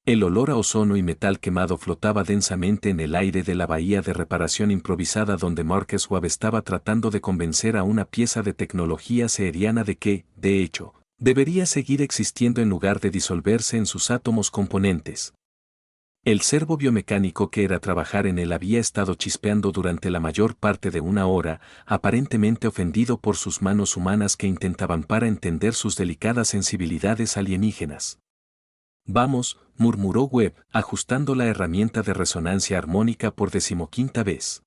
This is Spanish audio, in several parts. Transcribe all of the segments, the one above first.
El olor a ozono y metal quemado flotaba densamente en el aire de la bahía de reparación improvisada donde Marcus Webb estaba tratando de convencer a una pieza de tecnología seheriana de que, de hecho, debería seguir existiendo en lugar de disolverse en sus átomos componentes. El servo biomecánico que era trabajar en él había estado chispeando durante la mayor parte de una hora, aparentemente ofendido por sus manos humanas que intentaban para entender sus delicadas sensibilidades alienígenas. Vamos, murmuró Webb, ajustando la herramienta de resonancia armónica por 15ª vez.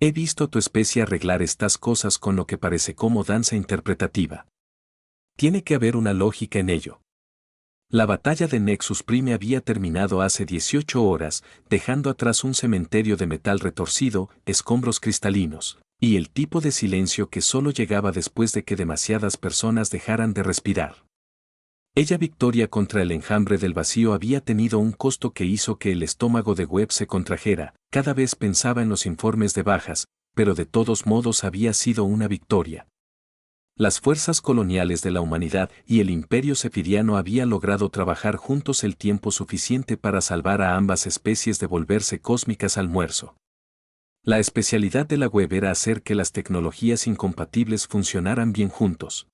He visto tu especie arreglar estas cosas con lo que parece como danza interpretativa. Tiene que haber una lógica en ello. La batalla de Nexus Prime había terminado hace 18 horas, dejando atrás un cementerio de metal retorcido, escombros cristalinos, y el tipo de silencio que solo llegaba después de que demasiadas personas dejaran de respirar. Ella victoria contra el enjambre del vacío había tenido un costo que hizo que el estómago de Webb se contrajera, cada vez pensaba en los informes de bajas, pero de todos modos había sido una victoria. Las fuerzas coloniales de la humanidad y el imperio sefiriano habían logrado trabajar juntos el tiempo suficiente para salvar a ambas especies de volverse cósmicas almuerzo. La especialidad de la Webb era hacer que las tecnologías incompatibles funcionaran bien juntos.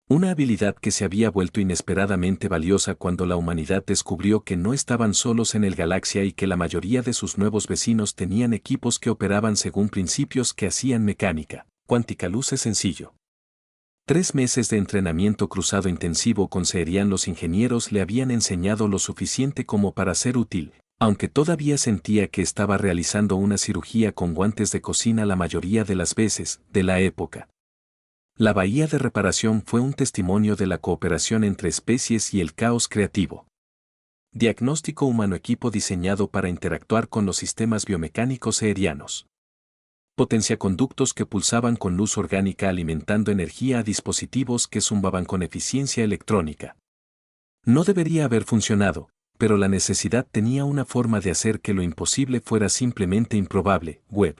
Una habilidad que se había vuelto inesperadamente valiosa cuando la humanidad descubrió que no estaban solos en el galaxia y que la mayoría de sus nuevos vecinos tenían equipos que operaban según principios que hacían mecánica cuántica luce sencillo. 3 meses de entrenamiento cruzado intensivo con Seherian los ingenieros le habían enseñado lo suficiente como para ser útil, aunque todavía sentía que estaba realizando una cirugía con guantes de cocina la mayoría de las veces, de la época. La bahía de reparación fue un testimonio de la cooperación entre especies y el caos creativo. Diagnóstico humano equipo diseñado para interactuar con los sistemas biomecánicos seherianos. Potenciaconductos que pulsaban con luz orgánica alimentando energía a dispositivos que zumbaban con eficiencia electrónica. No debería haber funcionado, pero la necesidad tenía una forma de hacer que lo imposible fuera simplemente improbable. Webb.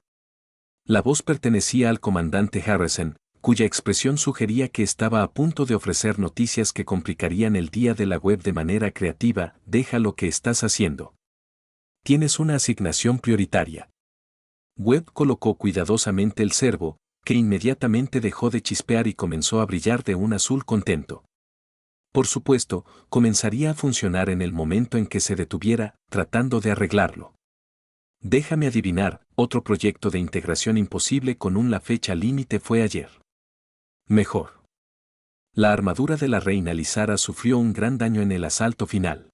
La voz pertenecía al comandante Harrison, cuya expresión sugería que estaba a punto de ofrecer noticias que complicarían el día de la Webb de manera creativa. Deja lo que estás haciendo. Tienes una asignación prioritaria. Webb colocó cuidadosamente el servo, que inmediatamente dejó de chispear y comenzó a brillar de un azul contento. Por supuesto, comenzaría a funcionar en el momento en que se detuviera, tratando de arreglarlo. Déjame adivinar, otro proyecto de integración imposible con la fecha límite fue ayer. Mejor. La armadura de la reina Lizara sufrió un gran daño en el asalto final.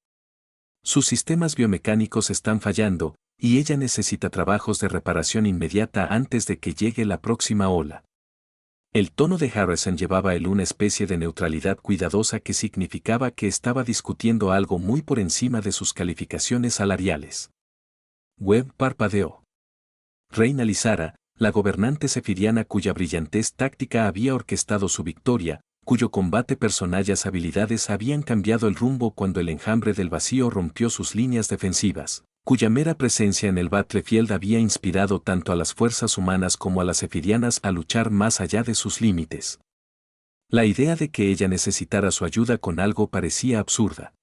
Sus sistemas biomecánicos están fallando, y ella necesita trabajos de reparación inmediata antes de que llegue la próxima ola. El tono de Harrison llevaba una especie de neutralidad cuidadosa que significaba que estaba discutiendo algo muy por encima de sus calificaciones salariales. Webb parpadeó. Reina Lizara, la gobernante sefiriana cuya brillantez táctica había orquestado su victoria, cuyo combate personallas habilidades habían cambiado el rumbo cuando el enjambre del vacío rompió sus líneas defensivas, cuya mera presencia en el Battlefield había inspirado tanto a las fuerzas humanas como a las sefirianas a luchar más allá de sus límites. La idea de que ella necesitara su ayuda con algo parecía absurda.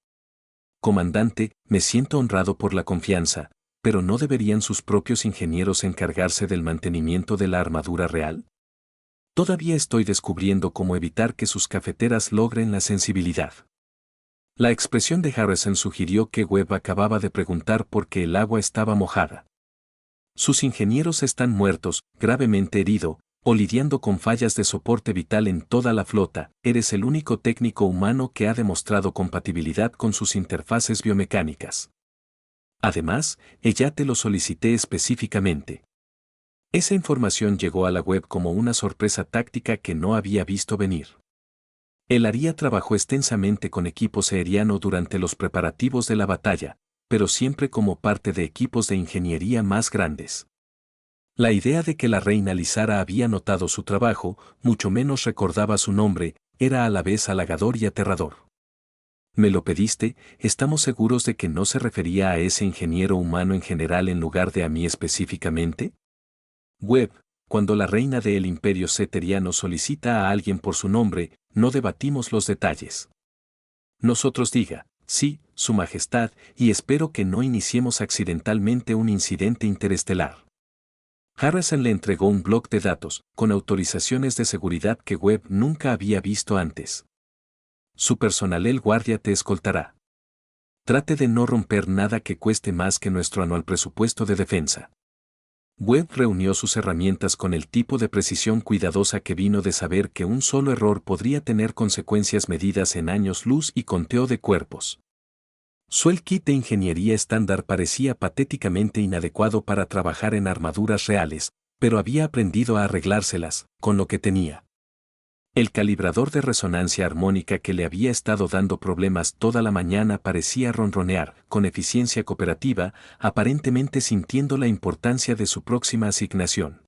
Comandante, me siento honrado por la confianza, pero ¿no deberían sus propios ingenieros encargarse del mantenimiento de la armadura real? Todavía estoy descubriendo cómo evitar que sus cafeteras logren la sensibilidad. La expresión de Harrison sugirió que Webb acababa de preguntar por qué el agua estaba mojada. Sus ingenieros están muertos, gravemente herido, o lidiando con fallas de soporte vital en toda la flota. Eres el único técnico humano que ha demostrado compatibilidad con sus interfaces biomecánicas. Además, ya te lo solicité específicamente. Esa información llegó a la Webb como una sorpresa táctica que no había visto venir. El Aria trabajó extensamente con equipos seheriano durante los preparativos de la batalla, pero siempre como parte de equipos de ingeniería más grandes. La idea de que la reina Lizara había notado su trabajo, mucho menos recordaba su nombre, era a la vez halagador y aterrador. ¿Me lo pediste? ¿Estamos seguros de que no se refería a ese ingeniero humano en general en lugar de a mí específicamente? Webb, cuando la reina del imperio setheriano solicita a alguien por su nombre, no debatimos los detalles. Nosotros diga, Sí, Su Majestad, y espero que no iniciemos accidentalmente un incidente interestelar. Harrison le entregó un bloc de datos, con autorizaciones de seguridad que Webb nunca había visto antes. Su personal el guardia te escoltará. Trate de no romper nada que cueste más que nuestro anual presupuesto de defensa. Webb reunió sus herramientas con el tipo de precisión cuidadosa que vino de saber que un solo error podría tener consecuencias medidas en años luz y conteo de cuerpos. Su kit de ingeniería estándar parecía patéticamente inadecuado para trabajar en armaduras reales, pero había aprendido a arreglárselas, con lo que tenía. El calibrador de resonancia armónica que le había estado dando problemas toda la mañana parecía ronronear, con eficiencia cooperativa, aparentemente sintiendo la importancia de su próxima asignación.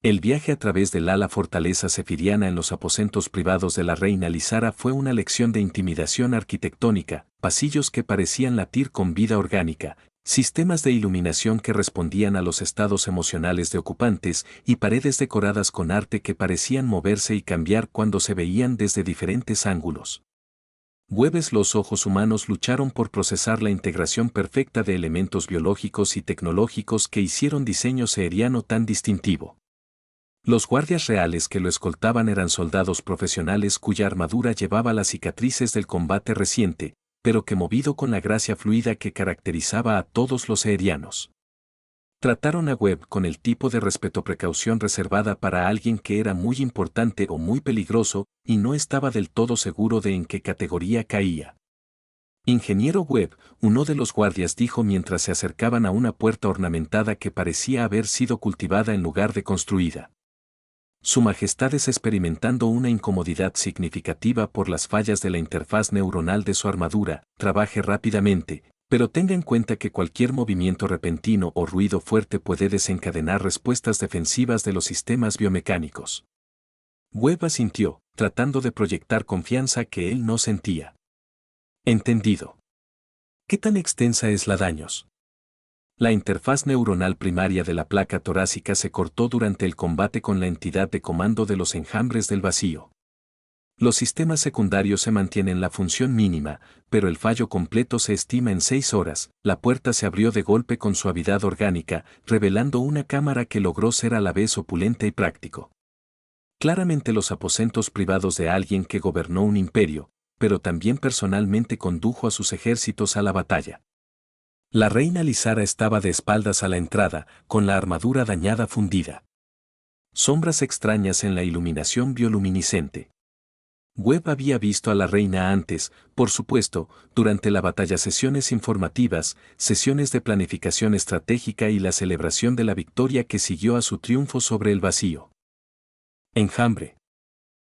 El viaje a través del ala fortaleza sefiriana en los aposentos privados de la reina Lizara fue una lección de intimidación arquitectónica, pasillos que parecían latir con vida orgánica, sistemas de iluminación que respondían a los estados emocionales de ocupantes y paredes decoradas con arte que parecían moverse y cambiar cuando se veían desde diferentes ángulos. Los ojos humanos lucharon por procesar la integración perfecta de elementos biológicos y tecnológicos que hicieron diseño seheriano tan distintivo. Los guardias reales que lo escoltaban eran soldados profesionales cuya armadura llevaba las cicatrices del combate reciente, pero que movido con la gracia fluida que caracterizaba a todos los seherianos. Trataron a Webb con el tipo de respeto-precaución reservada para alguien que era muy importante o muy peligroso y no estaba del todo seguro de en qué categoría caía. Ingeniero Webb, uno de los guardias dijo mientras se acercaban a una puerta ornamentada que parecía haber sido cultivada en lugar de construida. Su Majestad es experimentando una incomodidad significativa por las fallas de la interfaz neuronal de su armadura, trabaje rápidamente, pero tenga en cuenta que cualquier movimiento repentino o ruido fuerte puede desencadenar respuestas defensivas de los sistemas biomecánicos. Webb asintió, tratando de proyectar confianza que él no sentía. Entendido. ¿Qué tan extensa es la daños? La interfaz neuronal primaria de la placa torácica se cortó durante el combate con la entidad de comando de los enjambres del vacío. Los sistemas secundarios se mantienen la función mínima, pero el fallo completo se estima en 6 horas. La puerta se abrió de golpe con suavidad orgánica, revelando una cámara que logró ser a la vez opulenta y práctico. Claramente los aposentos privados de alguien que gobernó un imperio, pero también personalmente condujo a sus ejércitos a la batalla. La reina Lizara estaba de espaldas a la entrada, con la armadura dañada fundida. Sombras extrañas en la iluminación bioluminiscente. Webb había visto a la reina antes, por supuesto, durante la batalla, sesiones informativas, sesiones de planificación estratégica y la celebración de la victoria que siguió a su triunfo sobre el vacío. Enjambre.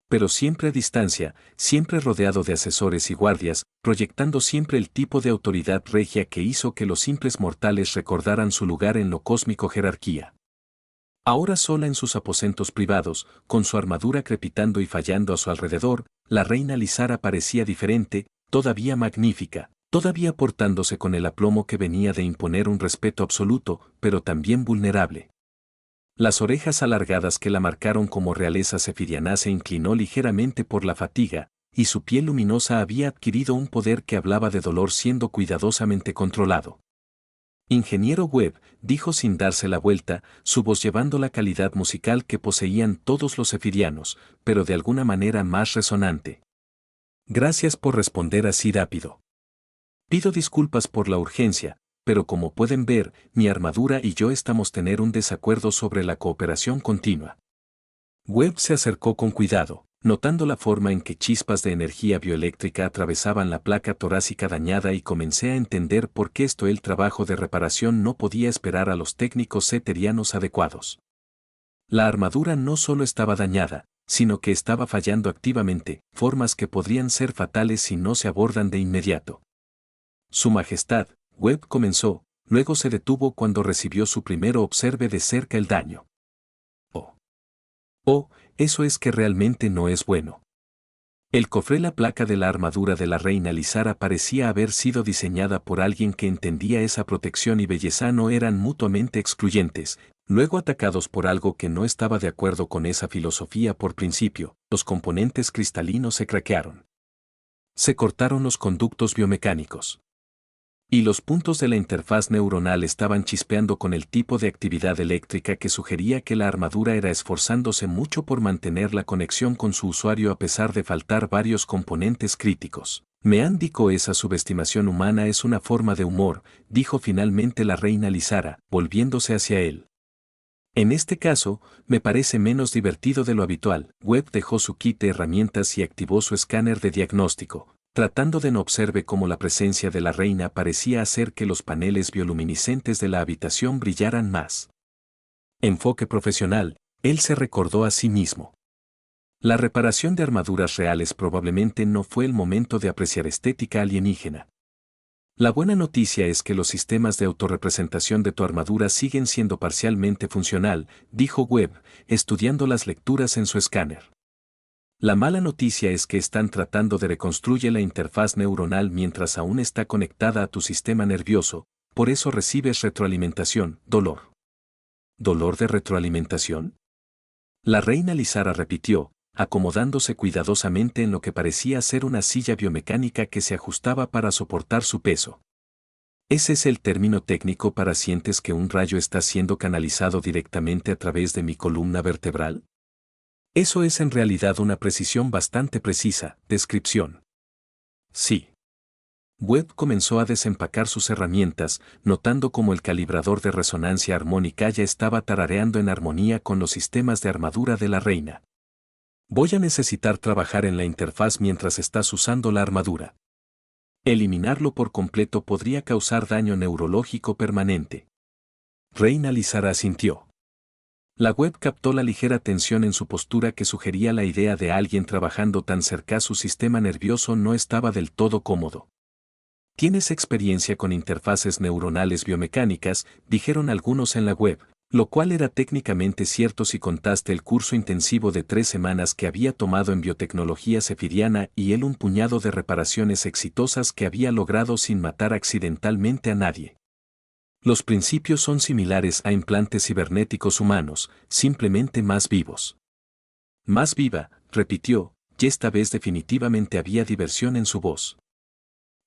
Pero siempre a distancia, siempre rodeado de asesores y guardias, proyectando siempre el tipo de autoridad regia que hizo que los simples mortales recordaran su lugar en lo cósmico jerarquía. Ahora sola en sus aposentos privados, con su armadura crepitando y fallando a su alrededor, la reina Lizara parecía diferente, todavía magnífica, todavía portándose con el aplomo que venía de imponer un respeto absoluto, pero también vulnerable. Las orejas alargadas que la marcaron como realeza sefiriana se inclinó ligeramente por la fatiga, y su piel luminosa había adquirido un poder que hablaba de dolor siendo cuidadosamente controlado. Ingeniero Webb, dijo sin darse la vuelta, su voz llevando la calidad musical que poseían todos los sefirianos, pero de alguna manera más resonante. Gracias por responder así rápido. Pido disculpas por la urgencia, pero como pueden ver, mi armadura y yo estamos tener un desacuerdo sobre la cooperación continua. Webb se acercó con cuidado, notando la forma en que chispas de energía bioeléctrica atravesaban la placa torácica dañada y comencé a entender por qué el trabajo de reparación no podía esperar a los técnicos ceterianos adecuados. La armadura no solo estaba dañada, sino que estaba fallando activamente, formas que podrían ser fatales si no se abordan de inmediato. Su Majestad, Webb comenzó, luego se detuvo cuando recibió su primero observe de cerca el daño. Oh, eso es que realmente no es bueno. El cofre, la placa de la armadura de la reina Lizara parecía haber sido diseñada por alguien que entendía esa protección y belleza no eran mutuamente excluyentes, luego atacados por algo que no estaba de acuerdo con esa filosofía por principio, los componentes cristalinos se craquearon. Se cortaron los conductos biomecánicos. Y los puntos de la interfaz neuronal estaban chispeando con el tipo de actividad eléctrica que sugería que la armadura era esforzándose mucho por mantener la conexión con su usuario a pesar de faltar varios componentes críticos. Me han dicho esa subestimación humana es una forma de humor, dijo finalmente la reina Lizara, volviéndose hacia él. En este caso, me parece menos divertido de lo habitual. Webb dejó su kit de herramientas y activó su escáner de diagnóstico, tratando de no observar cómo la presencia de la reina parecía hacer que los paneles bioluminiscentes de la habitación brillaran más. Enfoque profesional, él se recordó a sí mismo. La reparación de armaduras reales probablemente no fue el momento de apreciar estética alienígena. La buena noticia es que los sistemas de autorrepresentación de tu armadura siguen siendo parcialmente funcional, dijo Webb, estudiando las lecturas en su escáner. La mala noticia es que están tratando de reconstruir la interfaz neuronal mientras aún está conectada a tu sistema nervioso, por eso recibes retroalimentación, dolor. ¿Dolor de retroalimentación? La reina Lizara repitió, acomodándose cuidadosamente en lo que parecía ser una silla biomecánica que se ajustaba para soportar su peso. Ese es el término técnico para sientes que un rayo está siendo canalizado directamente a través de mi columna vertebral. Eso es en realidad una precisión bastante precisa, descripción. Sí. Webb comenzó a desempacar sus herramientas, notando cómo el calibrador de resonancia armónica ya estaba tarareando en armonía con los sistemas de armadura de la reina. Voy a necesitar trabajar en la interfaz mientras estás usando la armadura. Eliminarlo por completo podría causar daño neurológico permanente. Reina Lizara asintió. La Webb captó la ligera tensión en su postura que sugería la idea de alguien trabajando tan cerca a su sistema nervioso no estaba del todo cómodo. Tienes experiencia con interfaces neuronales biomecánicas, dijeron algunos en la Webb, lo cual era técnicamente cierto si contaste el curso intensivo de 3 semanas que había tomado en biotecnología cefiriana y él un puñado de reparaciones exitosas que había logrado sin matar accidentalmente a nadie. Los principios son similares a implantes cibernéticos humanos, simplemente más vivos. Más viva, repitió, y esta vez definitivamente había diversión en su voz.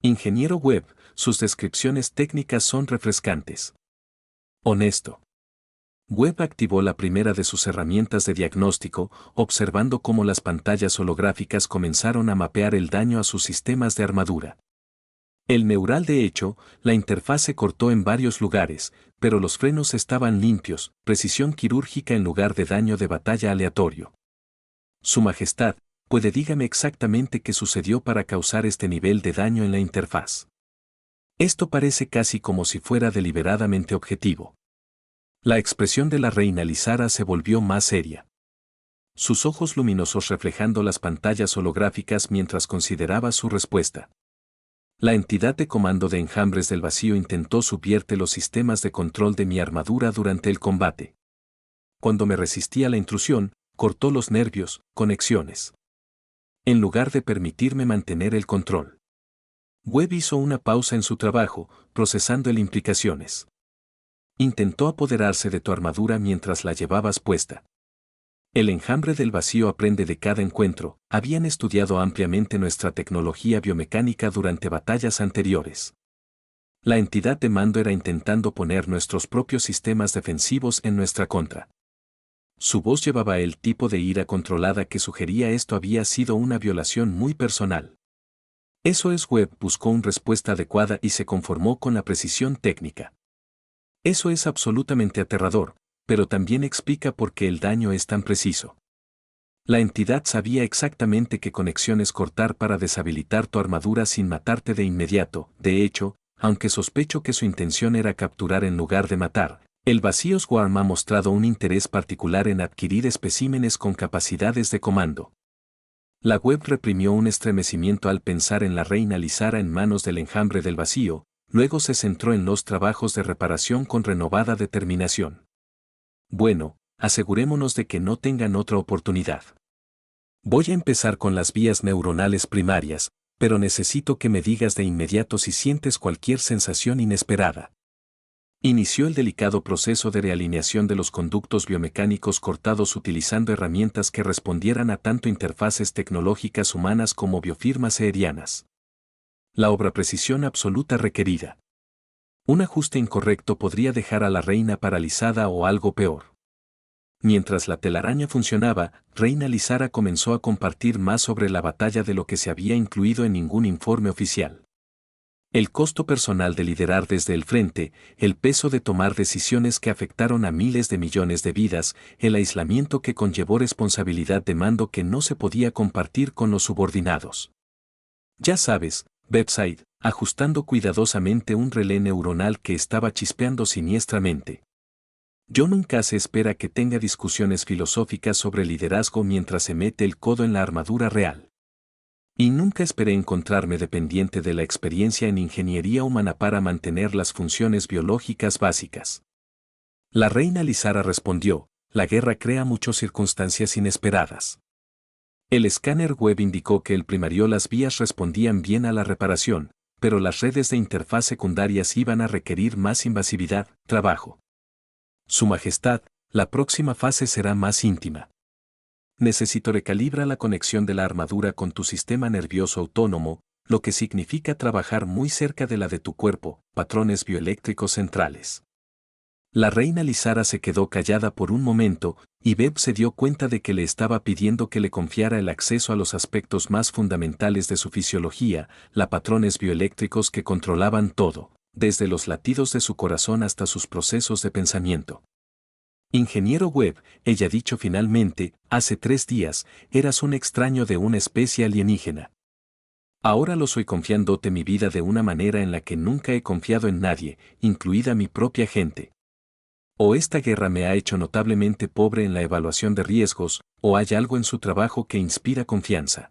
Ingeniero Webb, sus descripciones técnicas son refrescantes. Honesto. Webb activó la primera de sus herramientas de diagnóstico, observando cómo las pantallas holográficas comenzaron a mapear el daño a sus sistemas de armadura. El neural de hecho, la interfaz se cortó en varios lugares, pero los frenos estaban limpios, precisión quirúrgica en lugar de daño de batalla aleatorio. Su Majestad, dígame exactamente qué sucedió para causar este nivel de daño en la interfaz. Esto parece casi como si fuera deliberadamente objetivo. La expresión de la reina Lizara se volvió más seria. Sus ojos luminosos reflejando las pantallas holográficas mientras consideraba su respuesta. La entidad de comando de Enjambres del Vacío intentó subvierte los sistemas de control de mi armadura durante el combate. Cuando me resistí a la intrusión, cortó los nervios, conexiones. En lugar de permitirme mantener el control. Webb hizo una pausa en su trabajo, procesando el implicaciones. Intentó apoderarse de tu armadura mientras la llevabas puesta. El Enjambre del Vacío aprende de cada encuentro, habían estudiado ampliamente nuestra tecnología biomecánica durante batallas anteriores. La entidad de mando era intentando poner nuestros propios sistemas defensivos en nuestra contra. Su voz llevaba el tipo de ira controlada que sugería esto había sido una violación muy personal. Eso es. Webb buscó una respuesta adecuada y se conformó con la precisión técnica. Eso es absolutamente aterrador, pero también explica por qué el daño es tan preciso. La entidad sabía exactamente qué conexiones cortar para deshabilitar tu armadura sin matarte de inmediato. De hecho, aunque sospecho que su intención era capturar en lugar de matar, el Vacío Swarm ha mostrado un interés particular en adquirir especímenes con capacidades de comando. La Webb reprimió un estremecimiento al pensar en la reina Lizara en manos del Enjambre del Vacío, luego se centró en los trabajos de reparación con renovada determinación. Bueno, asegurémonos de que no tengan otra oportunidad. Voy a empezar con las vías neuronales primarias, pero necesito que me digas de inmediato si sientes cualquier sensación inesperada. Inició el delicado proceso de realineación de los conductos biomecánicos cortados utilizando herramientas que respondieran a tanto interfaces tecnológicas humanas como biofirmas aerianas. La obra precisión absoluta requerida. Un ajuste incorrecto podría dejar a la reina paralizada o algo peor. Mientras la telaraña funcionaba, Reina Lizara comenzó a compartir más sobre la batalla de lo que se había incluido en ningún informe oficial. El costo personal de liderar desde el frente, el peso de tomar decisiones que afectaron a miles de millones de vidas, el aislamiento que conllevó responsabilidad de mando que no se podía compartir con los subordinados. Ya sabes, website, ajustando cuidadosamente un relé neuronal que estaba chispeando siniestramente. Yo nunca se espera que tenga discusiones filosóficas sobre liderazgo mientras se mete el codo en la armadura real. Y nunca esperé encontrarme dependiente de la experiencia en ingeniería humana para mantener las funciones biológicas básicas. La reina Lizara respondió, la guerra crea muchas circunstancias inesperadas. El escáner web indicó que el primario las vías respondían bien a la reparación, pero las redes de interfaz secundarias iban a requerir más invasividad, trabajo. Su Majestad, la próxima fase será más íntima. Necesito recalibrar la conexión de la armadura con tu sistema nervioso autónomo, lo que significa trabajar muy cerca de la de tu cuerpo, patrones bioeléctricos centrales. La reina Lizara se quedó callada por un momento, y Beb se dio cuenta de que le estaba pidiendo que le confiara el acceso a los aspectos más fundamentales de su fisiología, los patrones bioeléctricos que controlaban todo, desde los latidos de su corazón hasta sus procesos de pensamiento. Ingeniero Webb, ella dicho finalmente, hace 3 días, eras un extraño de una especie alienígena. Ahora lo soy confiándote mi vida de una manera en la que nunca he confiado en nadie, incluida mi propia gente. O esta guerra me ha hecho notablemente pobre en la evaluación de riesgos, o hay algo en su trabajo que inspira confianza.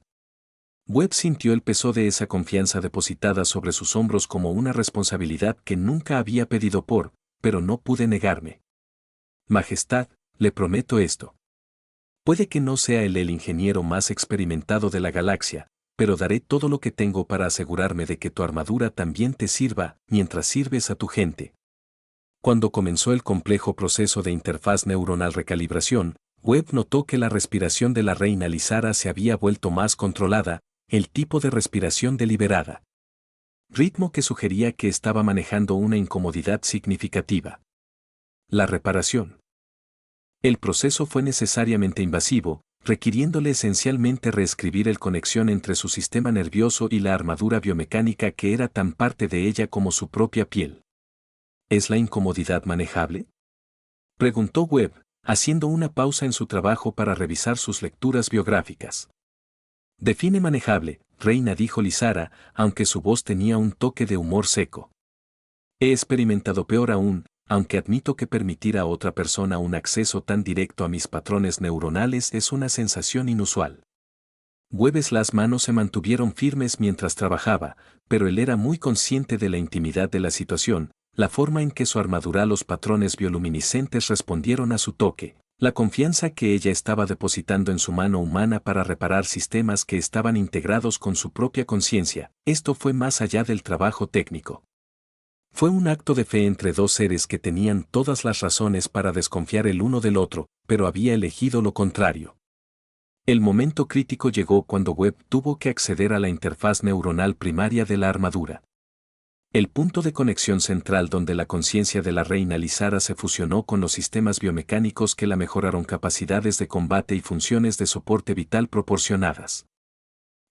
Webb sintió el peso de esa confianza depositada sobre sus hombros como una responsabilidad que nunca había pedido pero no pude negarme. Majestad, le prometo esto. Puede que no sea el ingeniero más experimentado de la galaxia, pero daré todo lo que tengo para asegurarme de que tu armadura también te sirva mientras sirves a tu gente. Cuando comenzó el complejo proceso de interfaz neuronal recalibración, Webb notó que la respiración de la reina Lizara se había vuelto más controlada, el tipo de respiración deliberada. Ritmo que sugería que estaba manejando una incomodidad significativa. La reparación. El proceso fue necesariamente invasivo, requiriéndole esencialmente reescribir el conexión entre su sistema nervioso y la armadura biomecánica que era tan parte de ella como su propia piel. ¿Es la incomodidad manejable?, preguntó Webb, haciendo una pausa en su trabajo para revisar sus lecturas biográficas. Define manejable, reina, dijo Lizara, aunque su voz tenía un toque de humor seco. He experimentado peor aún, aunque admito que permitir a otra persona un acceso tan directo a mis patrones neuronales es una sensación inusual. Webb's las manos se mantuvieron firmes mientras trabajaba, pero él era muy consciente de la intimidad de la situación, la forma en que su armadura, los patrones bioluminiscentes respondieron a su toque, la confianza que ella estaba depositando en su mano humana para reparar sistemas que estaban integrados con su propia conciencia. Esto fue más allá del trabajo técnico. Fue un acto de fe entre dos seres que tenían todas las razones para desconfiar el uno del otro, pero había elegido lo contrario. El momento crítico llegó cuando Webb tuvo que acceder a la interfaz neuronal primaria de la armadura. El punto de conexión central donde la conciencia de la reina Lizara se fusionó con los sistemas biomecánicos que la mejoraron capacidades de combate y funciones de soporte vital proporcionadas.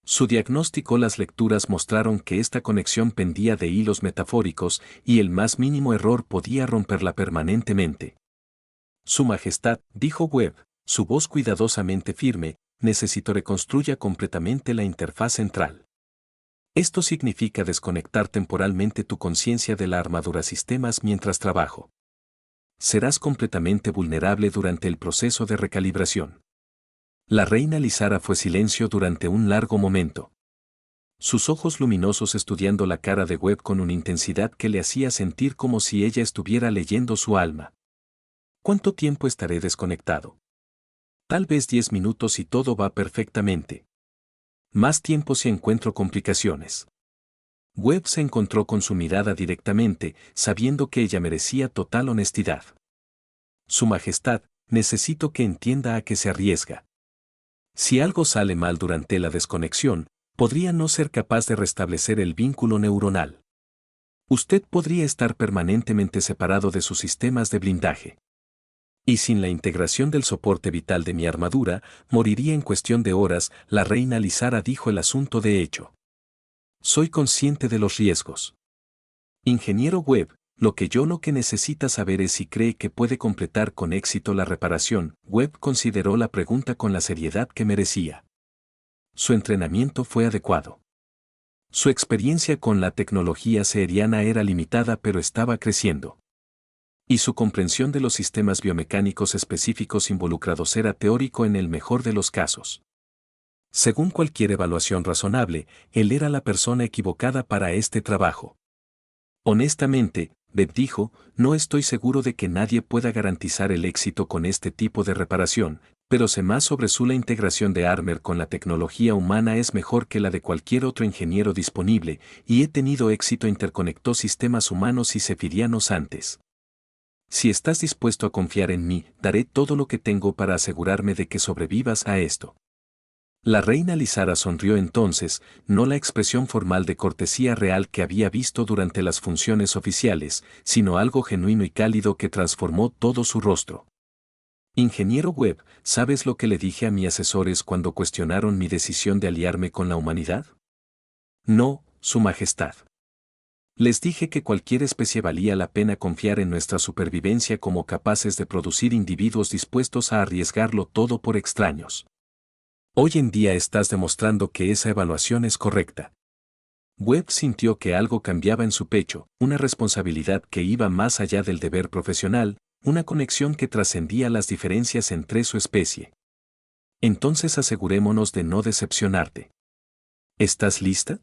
Su diagnóstico, las lecturas mostraron que esta conexión pendía de hilos metafóricos y el más mínimo error podía romperla permanentemente. Su Majestad, dijo Webb, su voz cuidadosamente firme, necesito reconstruya completamente la interfaz central. Esto significa desconectar temporalmente tu conciencia de la armadura sistemas mientras trabajo. Serás completamente vulnerable durante el proceso de recalibración. La reina Lizara fue silencio durante un largo momento. Sus ojos luminosos estudiando la cara de Webb con una intensidad que le hacía sentir como si ella estuviera leyendo su alma. ¿Cuánto tiempo estaré desconectado? Tal vez 10 minutos y todo va perfectamente. Más tiempo si encuentro complicaciones. Webb se encontró con su mirada directamente, sabiendo que ella merecía total honestidad. Su Majestad, necesito que entienda a qué se arriesga. Si algo sale mal durante la desconexión, podría no ser capaz de restablecer el vínculo neuronal. Usted podría estar permanentemente separado de sus sistemas de blindaje. Y sin la integración del soporte vital de mi armadura, moriría en cuestión de horas, la reina Lizara dijo el asunto de hecho. Soy consciente de los riesgos. Ingeniero Webb, lo que necesita saber es si cree que puede completar con éxito la reparación. Webb consideró la pregunta con la seriedad que merecía. Su entrenamiento fue adecuado. Su experiencia con la tecnología seheriana era limitada pero estaba creciendo. Y su comprensión de los sistemas biomecánicos específicos involucrados era teórico en el mejor de los casos. Según cualquier evaluación razonable, él era la persona equivocada para este trabajo. Honestamente, Webb dijo, no estoy seguro de que nadie pueda garantizar el éxito con este tipo de reparación, pero sé más sobre la integración de Armer con la tecnología humana es mejor que la de cualquier otro ingeniero disponible, y he tenido éxito interconectó sistemas humanos y sefirianos antes. Si estás dispuesto a confiar en mí, daré todo lo que tengo para asegurarme de que sobrevivas a esto. La reina Lizara sonrió entonces, no la expresión formal de cortesía real que había visto durante las funciones oficiales, sino algo genuino y cálido que transformó todo su rostro. Ingeniero Webb, ¿sabes lo que le dije a mis asesores cuando cuestionaron mi decisión de aliarme con la humanidad? No, Su Majestad. Les dije que cualquier especie valía la pena confiar en nuestra supervivencia como capaces de producir individuos dispuestos a arriesgarlo todo por extraños. Hoy en día estás demostrando que esa evaluación es correcta. Webb sintió que algo cambiaba en su pecho, una responsabilidad que iba más allá del deber profesional, una conexión que trascendía las diferencias entre su especie. Entonces asegurémonos de no decepcionarte. ¿Estás lista?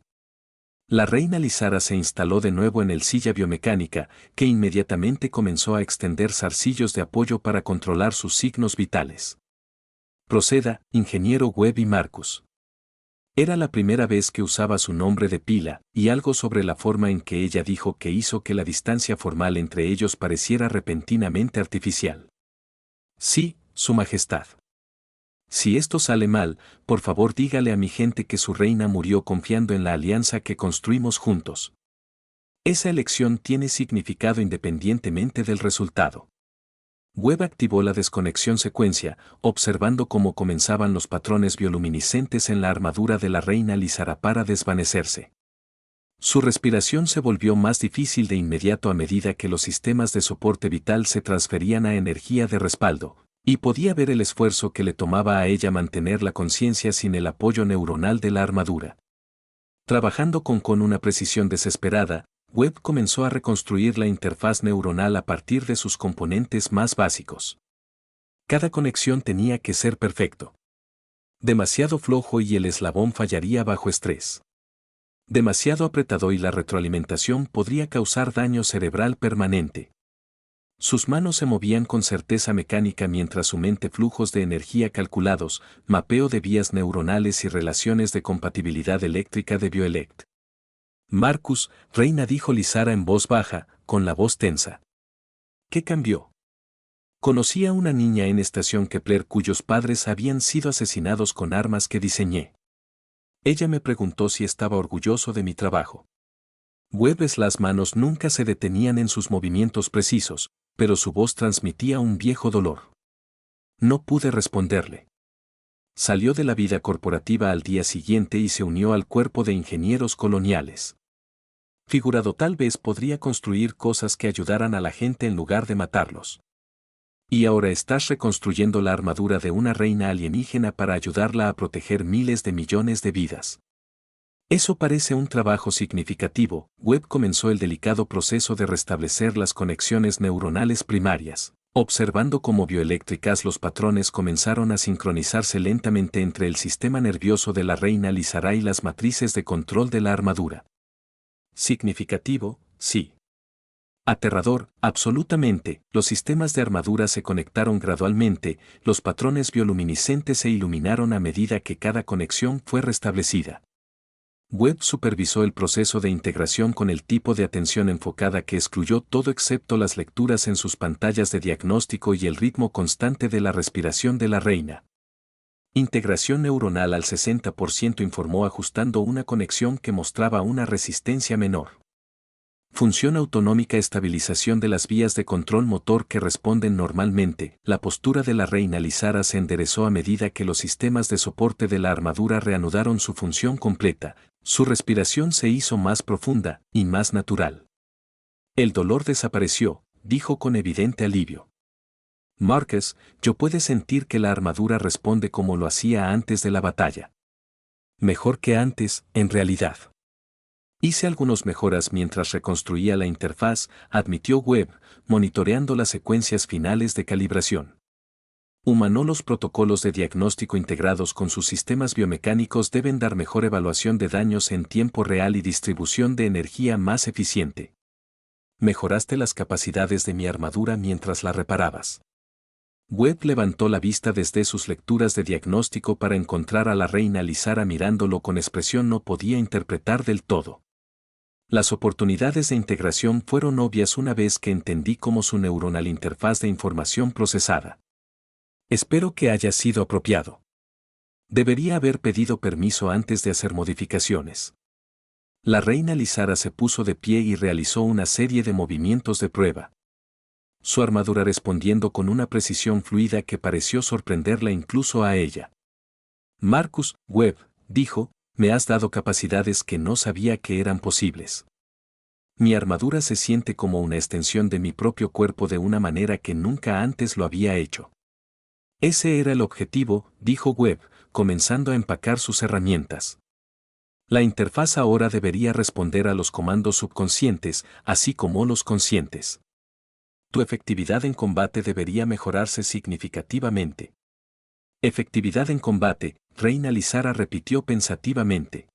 La reina Lizara se instaló de nuevo en el silla biomecánica, que inmediatamente comenzó a extender zarcillos de apoyo para controlar sus signos vitales. Proceda, ingeniero Webb y Marcus. Era la primera vez que usaba su nombre de pila, y algo sobre la forma en que ella dijo que hizo que la distancia formal entre ellos pareciera repentinamente artificial. Sí, Su Majestad. Si esto sale mal, por favor dígale a mi gente que su reina murió confiando en la alianza que construimos juntos. Esa elección tiene significado independientemente del resultado. Webb activó la desconexión secuencia, observando cómo comenzaban los patrones bioluminiscentes en la armadura de la reina Lizara para desvanecerse. Su respiración se volvió más difícil de inmediato a medida que los sistemas de soporte vital se transferían a energía de respaldo, y podía ver el esfuerzo que le tomaba a ella mantener la conciencia sin el apoyo neuronal de la armadura. Trabajando con una precisión desesperada, Webb comenzó a reconstruir la interfaz neuronal a partir de sus componentes más básicos. Cada conexión tenía que ser perfecto. Demasiado flojo y el eslabón fallaría bajo estrés. Demasiado apretado y la retroalimentación podría causar daño cerebral permanente. Sus manos se movían con certeza mecánica mientras su mente flujos de energía calculados, mapeo de vías neuronales y relaciones de compatibilidad eléctrica de Bioelect. Marcus, reina dijo Lizara en voz baja, con la voz tensa. ¿Qué cambió? Conocí a una niña en Estación Kepler cuyos padres habían sido asesinados con armas que diseñé. Ella me preguntó si estaba orgulloso de mi trabajo. Las manos nunca se detenían en sus movimientos precisos, pero su voz transmitía un viejo dolor. No pude responderle. Salió de la vida corporativa al día siguiente y se unió al cuerpo de ingenieros coloniales. Figurado tal vez podría construir cosas que ayudaran a la gente en lugar de matarlos. Y ahora estás reconstruyendo la armadura de una reina alienígena para ayudarla a proteger miles de millones de vidas. Eso parece un trabajo significativo. Webb comenzó el delicado proceso de restablecer las conexiones neuronales primarias, observando cómo bioeléctricas los patrones comenzaron a sincronizarse lentamente entre el sistema nervioso de la reina Lizara y las matrices de control de la armadura. Significativo, sí. Aterrador, absolutamente, los sistemas de armadura se conectaron gradualmente, los patrones bioluminiscentes se iluminaron a medida que cada conexión fue restablecida. Webb supervisó el proceso de integración con el tipo de atención enfocada que excluyó todo excepto las lecturas en sus pantallas de diagnóstico y el ritmo constante de la respiración de la reina. Integración neuronal al 60% informó ajustando una conexión que mostraba una resistencia menor. Función autonómica estabilización de las vías de control motor que responden normalmente. La postura de la reina Lizara se enderezó a medida que los sistemas de soporte de la armadura reanudaron su función completa. Su respiración se hizo más profunda y más natural. El dolor desapareció, dijo con evidente alivio. Marcus, yo puedo sentir que la armadura responde como lo hacía antes de la batalla. Mejor que antes, en realidad. Hice algunas mejoras mientras reconstruía la interfaz, admitió Webb, monitoreando las secuencias finales de calibración. Los protocolos de diagnóstico integrados con sus sistemas biomecánicos deben dar mejor evaluación de daños en tiempo real y distribución de energía más eficiente. Mejoraste las capacidades de mi armadura mientras la reparabas. Webb levantó la vista desde sus lecturas de diagnóstico para encontrar a la reina Lizara mirándolo con expresión no podía interpretar del todo. Las oportunidades de integración fueron obvias una vez que entendí cómo su neuronal interfaz de información procesada. Espero que haya sido apropiado. Debería haber pedido permiso antes de hacer modificaciones. La reina Lizara se puso de pie y realizó una serie de movimientos de prueba. Su armadura respondiendo con una precisión fluida que pareció sorprenderla incluso a ella. Marcus, Webb, dijo, me has dado capacidades que no sabía que eran posibles. Mi armadura se siente como una extensión de mi propio cuerpo de una manera que nunca antes lo había hecho. Ese era el objetivo, dijo Webb, comenzando a empacar sus herramientas. La interfaz ahora debería responder a los comandos subconscientes, así como los conscientes. Tu efectividad en combate debería mejorarse significativamente. Efectividad en combate, reina Lizara repitió pensativamente.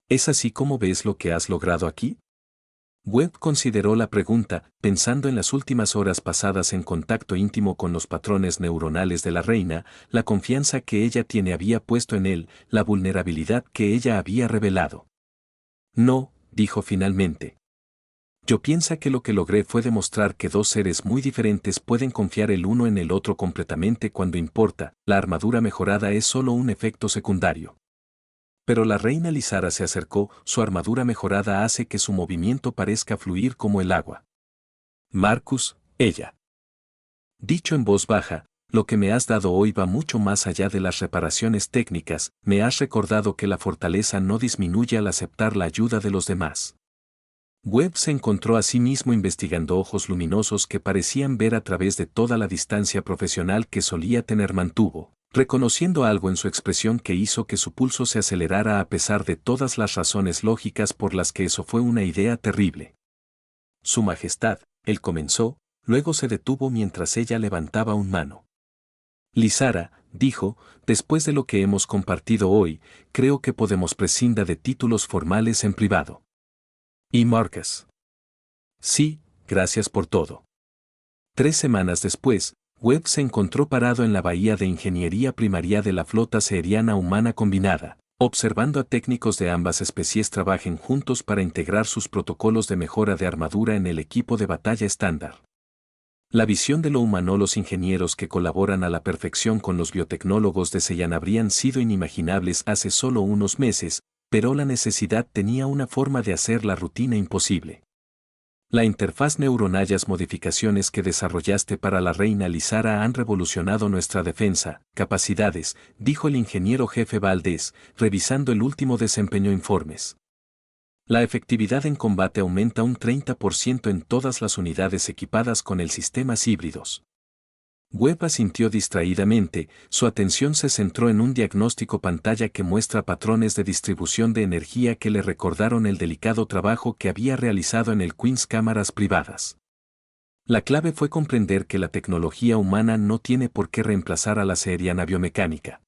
¿Es así como ves lo que has logrado aquí? Webb consideró la pregunta, pensando en las últimas horas pasadas en contacto íntimo con los patrones neuronales de la reina, la confianza que ella había puesto en él, la vulnerabilidad que ella había revelado. No, dijo finalmente. Yo pienso que lo que logré fue demostrar que dos seres muy diferentes pueden confiar el uno en el otro completamente cuando importa, la armadura mejorada es solo un efecto secundario. Pero la reina Lizara se acercó, su armadura mejorada hace que su movimiento parezca fluir como el agua. Marcus, ella. Dicho en voz baja, lo que me has dado hoy va mucho más allá de las reparaciones técnicas, me has recordado que la fortaleza no disminuye al aceptar la ayuda de los demás. Webb se encontró a sí mismo investigando ojos luminosos que parecían ver a través de toda la distancia profesional que solía tener mantuvo, reconociendo algo en su expresión que hizo que su pulso se acelerara a pesar de todas las razones lógicas por las que eso fue una idea terrible. Su Majestad, él comenzó, luego se detuvo mientras ella levantaba una mano. Lizara, dijo, después de lo que hemos compartido hoy, creo que podemos prescindir de títulos formales en privado. Y Marcus. Sí, gracias por todo. 3 semanas después, Webb se encontró parado en la bahía de ingeniería primaria de la flota aérea humana combinada, observando a técnicos de ambas especies trabajen juntos para integrar sus protocolos de mejora de armadura en el equipo de batalla estándar. La visión de lo humano los ingenieros que colaboran a la perfección con los biotecnólogos de Seiyan habrían sido inimaginables hace solo unos meses, pero la necesidad tenía una forma de hacer la rutina imposible. La interfaz neuronal y las modificaciones que desarrollaste para la reina Lizara han revolucionado nuestra defensa, capacidades, dijo el ingeniero jefe Valdés, revisando el último desempeño informes. La efectividad en combate aumenta un 30% en todas las unidades equipadas con el sistemas híbridos. Webb asintió distraídamente, su atención se centró en un diagnóstico pantalla que muestra patrones de distribución de energía que le recordaron el delicado trabajo que había realizado en el Queen's cámaras privadas. La clave fue comprender que la tecnología humana no tiene por qué reemplazar a la seriana biomecánica.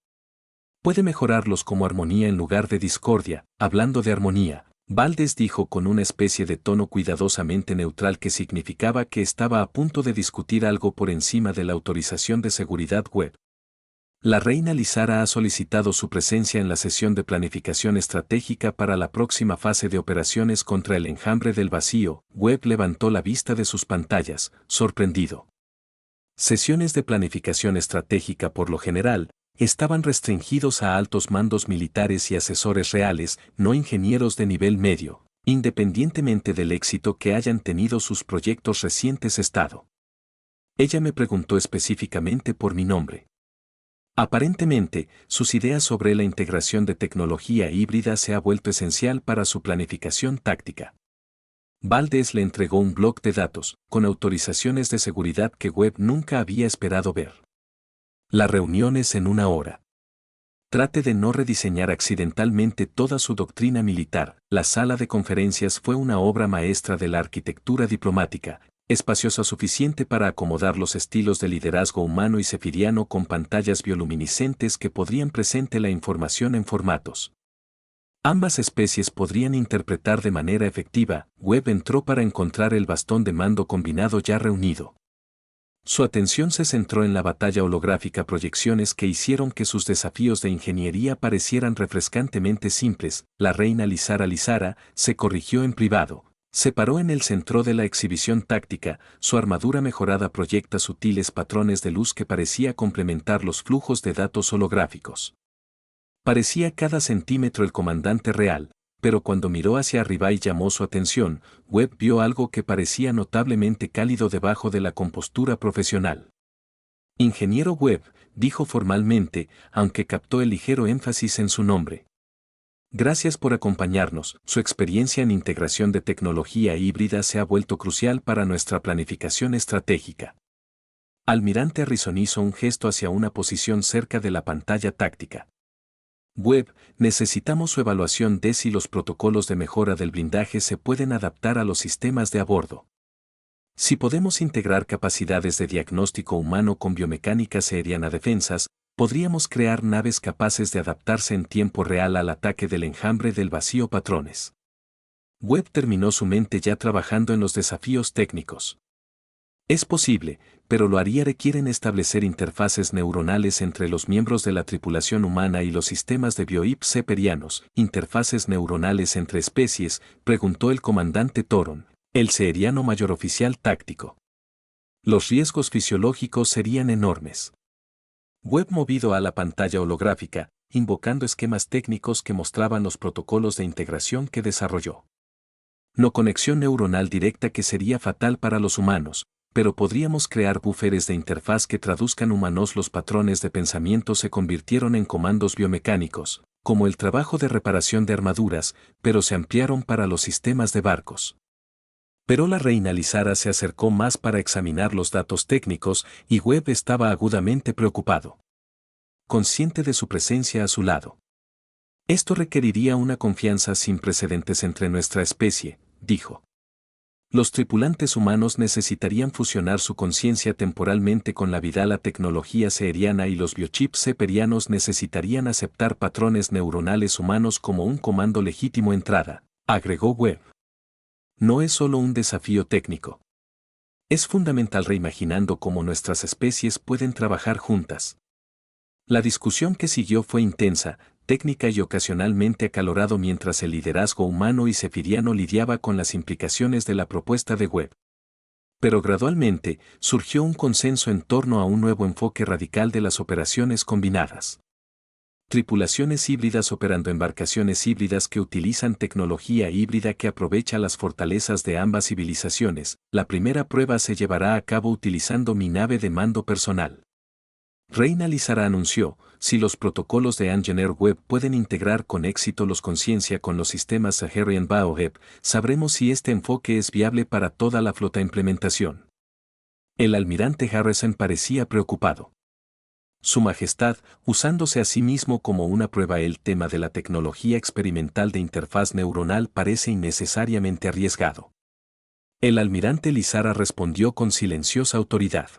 Puede mejorarlos como armonía en lugar de discordia. Hablando de armonía, Valdés dijo con una especie de tono cuidadosamente neutral que significaba que estaba a punto de discutir algo por encima de la autorización de seguridad Webb. La reina Lizara ha solicitado su presencia en la sesión de planificación estratégica para la próxima fase de operaciones contra el enjambre del vacío. Webb levantó la vista de sus pantallas, sorprendido. Sesiones de planificación estratégica por lo general, estaban restringidos a altos mandos militares y asesores reales, no ingenieros de nivel medio, independientemente del éxito que hayan tenido sus proyectos recientes Estado. Ella me preguntó específicamente por mi nombre. Aparentemente, sus ideas sobre la integración de tecnología híbrida se ha vuelto esencial para su planificación táctica. Valdés le entregó un bloc de datos, con autorizaciones de seguridad que Webb nunca había esperado ver. La reunión es en 1 hora. Trate de no rediseñar accidentalmente toda su doctrina militar. La sala de conferencias fue una obra maestra de la arquitectura diplomática, espaciosa suficiente para acomodar los estilos de liderazgo humano y zefiriano con pantallas bioluminiscentes que podrían presentar la información en formatos. Ambas especies podrían interpretar de manera efectiva. Webb entró para encontrar el bastón de mando combinado ya reunido. Su atención se centró en la batalla holográfica, proyecciones que hicieron que sus desafíos de ingeniería parecieran refrescantemente simples. La reina Lizara se corrigió en privado. Se paró en el centro de la exhibición táctica, su armadura mejorada proyecta sutiles patrones de luz que parecía complementar los flujos de datos holográficos. Parecía cada centímetro el comandante real, pero cuando miró hacia arriba y llamó su atención, Webb vio algo que parecía notablemente cálido debajo de la compostura profesional. Ingeniero Webb, dijo formalmente, aunque captó el ligero énfasis en su nombre. Gracias por acompañarnos. Su experiencia en integración de tecnología híbrida se ha vuelto crucial para nuestra planificación estratégica. Almirante Harrison hizo un gesto hacia una posición cerca de la pantalla táctica. Webb, necesitamos su evaluación de si los protocolos de mejora del blindaje se pueden adaptar a los sistemas de a bordo. Si podemos integrar capacidades de diagnóstico humano con biomecánicas aéreana defensas, podríamos crear naves capaces de adaptarse en tiempo real al ataque del enjambre del vacío patrones. Webb terminó su mente ya trabajando en los desafíos técnicos. Es posible, pero lo haría requieren establecer interfaces neuronales entre los miembros de la tripulación humana y los sistemas de bioip seperianos. ¿Interfaces neuronales entre especies?, preguntó el comandante Toron, el seeriano mayor oficial táctico. Los riesgos fisiológicos serían enormes. Webb movido a la pantalla holográfica, invocando esquemas técnicos que mostraban los protocolos de integración que desarrolló. No conexión neuronal directa que sería fatal para los humanos, pero podríamos crear búferes de interfaz que traduzcan humanos. Los patrones de pensamiento se convirtieron en comandos biomecánicos, como el trabajo de reparación de armaduras, pero se ampliaron para los sistemas de barcos. Pero la reina Lizara se acercó más para examinar los datos técnicos y Webb estaba agudamente preocupado. Consciente de su presencia a su lado. Esto requeriría una confianza sin precedentes entre nuestra especie, dijo. Los tripulantes humanos necesitarían fusionar su conciencia temporalmente con la vidala tecnología seeriana y los biochips seperianos necesitarían aceptar patrones neuronales humanos como un comando legítimo entrada, agregó Webb. No es solo un desafío técnico. Es fundamental reimaginando cómo nuestras especies pueden trabajar juntas. La discusión que siguió fue intensa, técnica y ocasionalmente acalorado mientras el liderazgo humano y zefiriano lidiaba con las implicaciones de la propuesta de Webb. Pero gradualmente surgió un consenso en torno a un nuevo enfoque radical de las operaciones combinadas. Tripulaciones híbridas operando embarcaciones híbridas que utilizan tecnología híbrida que aprovecha las fortalezas de ambas civilizaciones. La primera prueba se llevará a cabo utilizando mi nave de mando personal. Reina Lizara anunció, si los protocolos de Engineer Webb pueden integrar con éxito los conciencia con los sistemas Saharian Bioheb, sabremos si este enfoque es viable para toda la flota implementación. El almirante Harrison parecía preocupado. Su Majestad, usándose a sí mismo como una prueba, el tema de la tecnología experimental de interfaz neuronal parece innecesariamente arriesgado. El almirante Lizara respondió con silenciosa autoridad.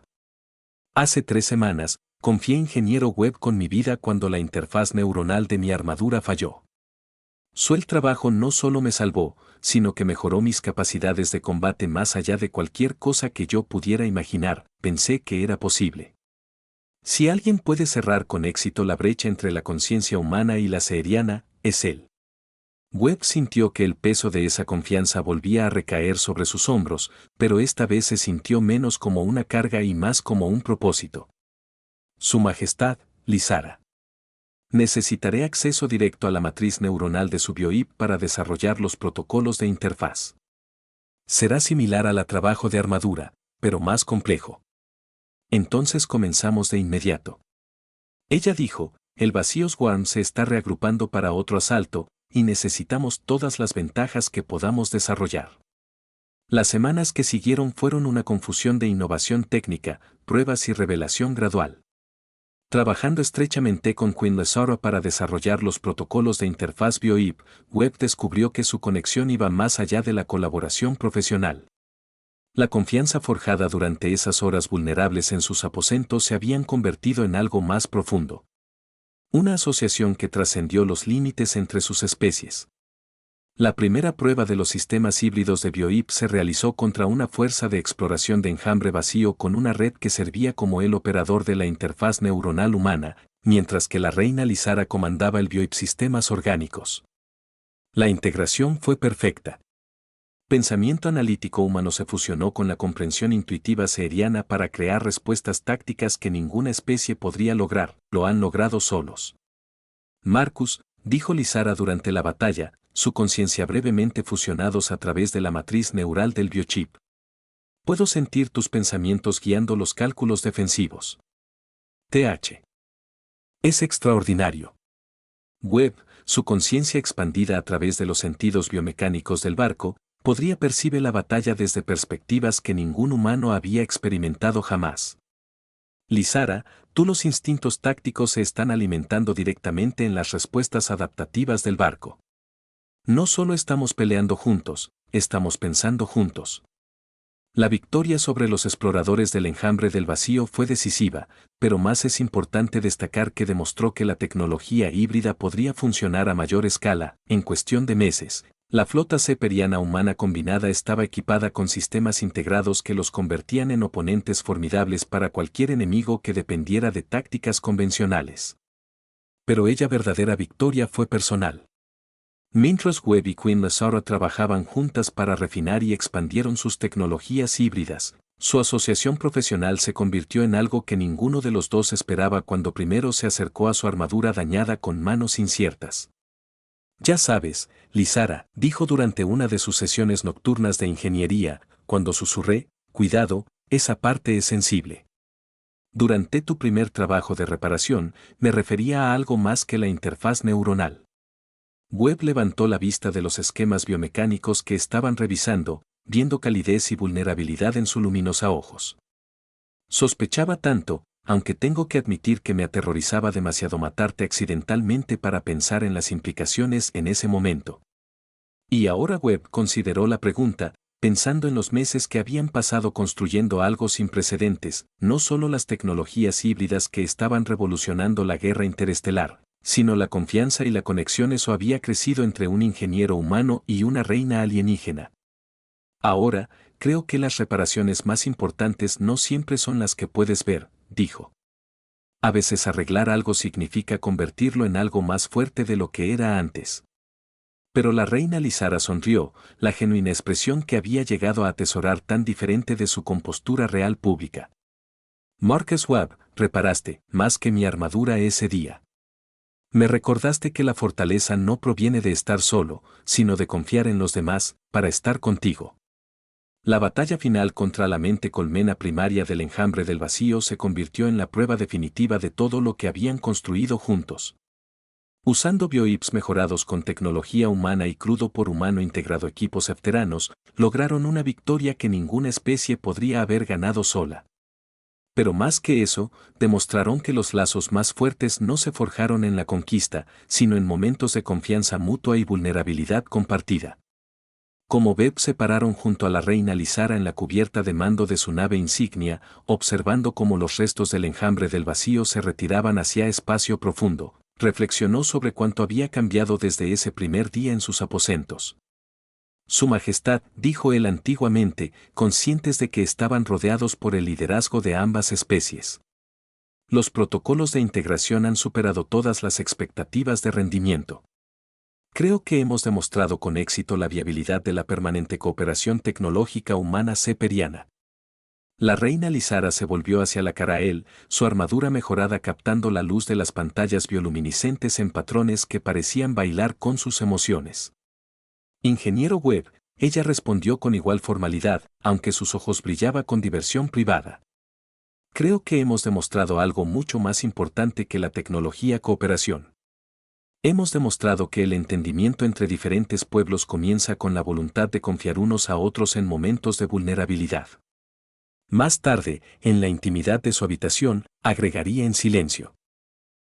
Hace 3 semanas, confié ingeniero Webb con mi vida cuando la interfaz neuronal de mi armadura falló. Su trabajo no solo me salvó, sino que mejoró mis capacidades de combate más allá de cualquier cosa que yo pudiera imaginar. Pensé que era posible. Si alguien puede cerrar con éxito la brecha entre la conciencia humana y la seheriana, es él. Webb sintió que el peso de esa confianza volvía a recaer sobre sus hombros, pero esta vez se sintió menos como una carga y más como un propósito. Su Majestad, Lizara. Necesitaré acceso directo a la matriz neuronal de su bioIP para desarrollar los protocolos de interfaz. Será similar al trabajo de armadura, pero más complejo. Entonces comenzamos de inmediato. Ella dijo, el vacío Swarm se está reagrupando para otro asalto, y necesitamos todas las ventajas que podamos desarrollar. Las semanas que siguieron fueron una confusión de innovación técnica, pruebas y revelación gradual. Trabajando estrechamente con Queen Lizara para desarrollar los protocolos de interfaz bioIP, Webb descubrió que su conexión iba más allá de la colaboración profesional. La confianza forjada durante esas horas vulnerables en sus aposentos se habían convertido en algo más profundo. Una asociación que trascendió los límites entre sus especies. La primera prueba de los sistemas híbridos de bioIP se realizó contra una fuerza de exploración de enjambre vacío con una red que servía como el operador de la interfaz neuronal humana, mientras que la reina Lizara comandaba el bioIP sistemas orgánicos. La integración fue perfecta. Pensamiento analítico humano se fusionó con la comprensión intuitiva seheriana para crear respuestas tácticas que ninguna especie podría lograr, lo han logrado solos. Marcus, dijo Lizara durante la batalla, su conciencia brevemente fusionados a través de la matriz neural del biochip. Puedo sentir tus pensamientos guiando los cálculos defensivos. TH. Es extraordinario. Webb, su conciencia expandida a través de los sentidos biomecánicos del barco, podría percibir la batalla desde perspectivas que ningún humano había experimentado jamás. Lizara, los instintos tácticos se están alimentando directamente en las respuestas adaptativas del barco. No solo estamos peleando juntos, estamos pensando juntos. La victoria sobre los exploradores del enjambre del vacío fue decisiva, pero más es importante destacar que demostró que la tecnología híbrida podría funcionar a mayor escala, en cuestión de meses. La flota seperiana humana combinada estaba equipada con sistemas integrados que los convertían en oponentes formidables para cualquier enemigo que dependiera de tácticas convencionales. Pero ella verdadera victoria fue personal. Mientras Webb y Queen Lizara trabajaban juntas para refinar y expandieron sus tecnologías híbridas, su asociación profesional se convirtió en algo que ninguno de los dos esperaba cuando primero se acercó a su armadura dañada con manos inciertas. Ya sabes, Lizara, dijo durante una de sus sesiones nocturnas de ingeniería, cuando susurré, cuidado, esa parte es sensible. Durante tu primer trabajo de reparación, me refería a algo más que la interfaz neuronal. Webb levantó la vista de los esquemas biomecánicos que estaban revisando, viendo calidez y vulnerabilidad en sus luminosa ojos. Sospechaba tanto, aunque tengo que admitir que me aterrorizaba demasiado matarte accidentalmente para pensar en las implicaciones en ese momento. Y ahora Webb consideró la pregunta, pensando en los meses que habían pasado construyendo algo sin precedentes, no solo las tecnologías híbridas que estaban revolucionando la guerra interestelar, sino la confianza y la conexión. Eso había crecido entre un ingeniero humano y una reina alienígena. Ahora, creo que las reparaciones más importantes no siempre son las que puedes ver, dijo. A veces arreglar algo significa convertirlo en algo más fuerte de lo que era antes. Pero la reina Lizara sonrió, la genuina expresión que había llegado a atesorar tan diferente de su compostura real pública. Marcus Webb, reparaste más que mi armadura ese día. Me recordaste que la fortaleza no proviene de estar solo, sino de confiar en los demás, para estar contigo. La batalla final contra la mente colmena primaria del enjambre del vacío se convirtió en la prueba definitiva de todo lo que habían construido juntos. Usando bioIPs mejorados con tecnología humana y crudo por humano integrado equipos efteranos, lograron una victoria que ninguna especie podría haber ganado sola. Pero más que eso, demostraron que los lazos más fuertes no se forjaron en la conquista, sino en momentos de confianza mutua y vulnerabilidad compartida. Como Webb se pararon junto a la reina Lizara en la cubierta de mando de su nave insignia, observando cómo los restos del enjambre del vacío se retiraban hacia espacio profundo, reflexionó sobre cuánto había cambiado desde ese primer día en sus aposentos. Su Majestad, dijo él antiguamente, conscientes de que estaban rodeados por el liderazgo de ambas especies. Los protocolos de integración han superado todas las expectativas de rendimiento. Creo que hemos demostrado con éxito la viabilidad de la permanente cooperación tecnológica humana seperiana. La reina Lizara se volvió hacia la cara a él, su armadura mejorada captando la luz de las pantallas bioluminiscentes en patrones que parecían bailar con sus emociones. Ingeniero Webb, ella respondió con igual formalidad, aunque sus ojos brillaban con diversión privada. Creo que hemos demostrado algo mucho más importante que la tecnología cooperación. Hemos demostrado que el entendimiento entre diferentes pueblos comienza con la voluntad de confiar unos a otros en momentos de vulnerabilidad. Más tarde, en la intimidad de su habitación, agregaría en silencio.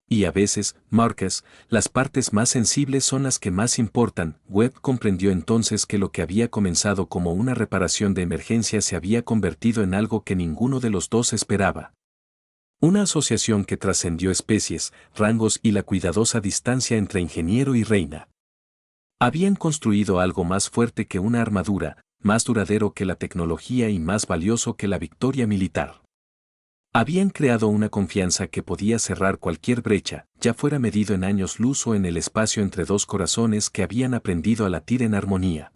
Y a veces, Marcus, las partes más sensibles son las que más importan. Webb comprendió entonces que lo que había comenzado como una reparación de emergencia se había convertido en algo que ninguno de los dos esperaba. Una asociación que trascendió especies, rangos y la cuidadosa distancia entre ingeniero y reina. Habían construido algo más fuerte que una armadura, más duradero que la tecnología y más valioso que la victoria militar. Habían creado una confianza que podía cerrar cualquier brecha, ya fuera medido en años luz o en el espacio entre dos corazones que habían aprendido a latir en armonía.